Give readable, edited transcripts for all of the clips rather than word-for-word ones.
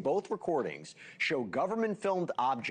Both recordings show government-filmed objects.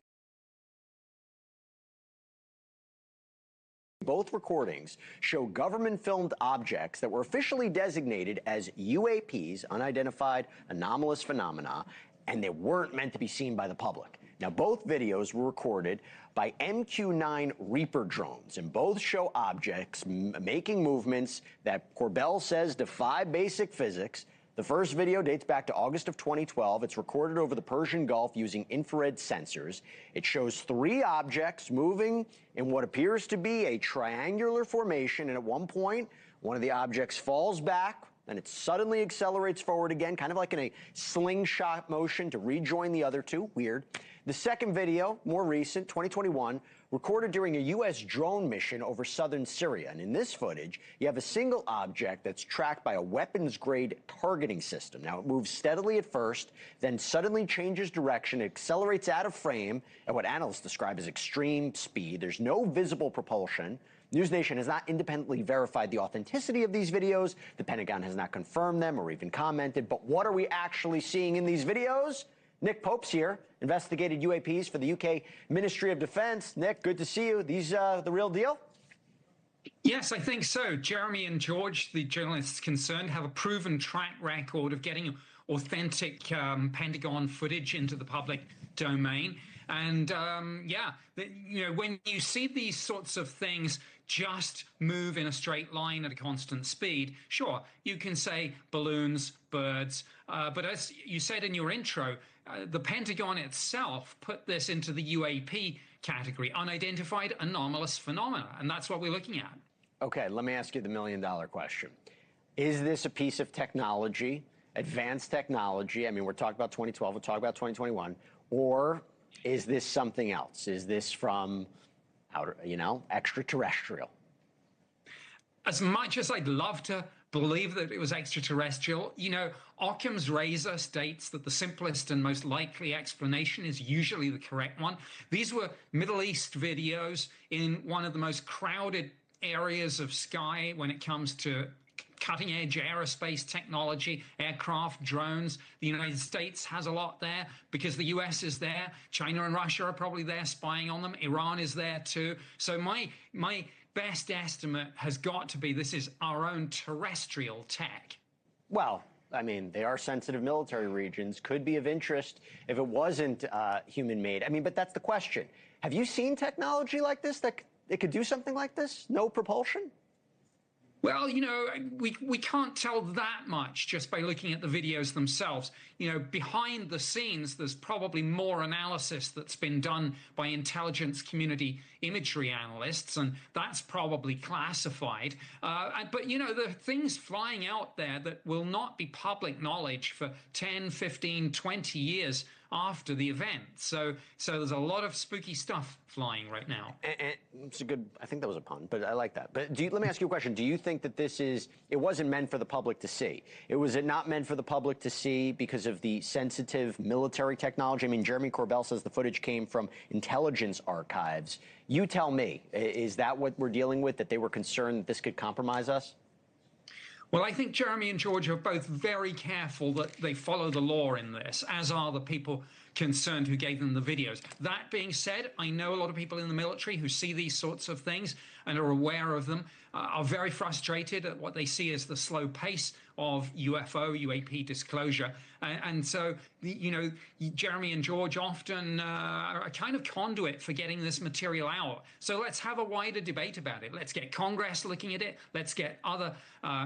Both recordings show government-filmed objects that were officially designated as UAPs, unidentified anomalous phenomena, and they weren't meant to be seen by the public. Now, both videos were recorded by MQ-9 Reaper drones, and both show objects making movements that Corbell says defy basic physics. The first video dates back to August of 2012. It's recorded over the Persian Gulf using infrared sensors. It shows three objects moving in what appears to be a triangular formation, and at one point, one of the objects falls back, and it suddenly accelerates forward again, kind of like in a slingshot motion to rejoin the other two. Weird. The second video, more recent, 2021, recorded during a U.S. drone mission over southern Syria. And in this footage, you have a single object that's tracked by a weapons-grade targeting system. Now, it moves steadily at first, then suddenly changes direction, accelerates out of frame at what analysts describe as extreme speed. There's no visible propulsion. NewsNation has not independently verified the authenticity of these videos. The Pentagon has not confirmed them or even commented. But what are we actually seeing in these videos? Nick Pope's here, investigated UAPs for the UK Ministry of Defense. Nick, good to see you. These the real deal? Yes, I think so. Jeremy and George, the journalists concerned, have a proven track record of getting authentic Pentagon footage into the public domain. And when you see these sorts of things just move in a straight line at a constant speed, sure, you can say balloons, birds. But as you said in your intro, the Pentagon itself put this into the UAP category, unidentified anomalous phenomena. And that's what we're looking at. Okay, let me ask you the million-dollar question. Is this a piece of technology, advanced technology? I mean, we're talking about 2012, we're talking about 2021, or is this something else? Is this from outer, extraterrestrial? As much as I'd love to believe that it was extraterrestrial, Occam's razor states that the simplest and most likely explanation is usually the correct one. These were Middle East videos in one of the most crowded areas of sky when it comes to cutting-edge aerospace technology, aircraft, drones. The United States has a lot there because the US is there. China and Russia are probably there spying on them. Iran is there too. So my best estimate has got to be this is our own terrestrial tech. Well, I mean, they are sensitive military regions, could be of interest if it wasn't human-made. I mean, but that's the question. Have you seen technology like this that it could do something like this? No propulsion? Well, we can't tell that much just by looking at the videos themselves. Behind the scenes, there's probably more analysis that's been done by intelligence community imagery analysts, and that's probably classified. But, there are things flying out there that will not be public knowledge for 10, 15, 20 years after the event. So there's a lot of spooky stuff flying right now. And it's a good, I think that was a pun, but I like that. But let me ask you a question. Do you think that it wasn't meant for the public to see? Was it not meant for the public to see because of the sensitive military technology? I mean, Jeremy Corbell says the footage came from intelligence archives. You tell me, is that what we're dealing with, that they were concerned that this could compromise us? Well, I think Jeremy and George are both very careful that they follow the law in this, as are the people concerned who gave them the videos. That being said, I know a lot of people in the military who see these sorts of things and are aware of them, are very frustrated at what they see as the slow pace of UAP disclosure. And so, Jeremy and George often are a kind of conduit for getting this material out. So let's have a wider debate about it. Let's get Congress looking at it. Let's get other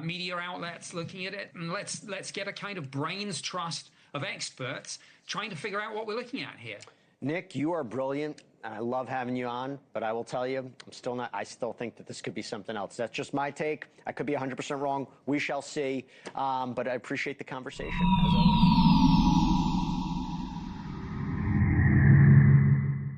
media outlets looking at it. And let's get a kind of brains trust of experts trying to figure out what we're looking at here. Nick, you are brilliant. I love having you on, but I will tell you, I still think that this could be something else. That's just my take. I could be 100% wrong. We shall see. But I appreciate the conversation, as always.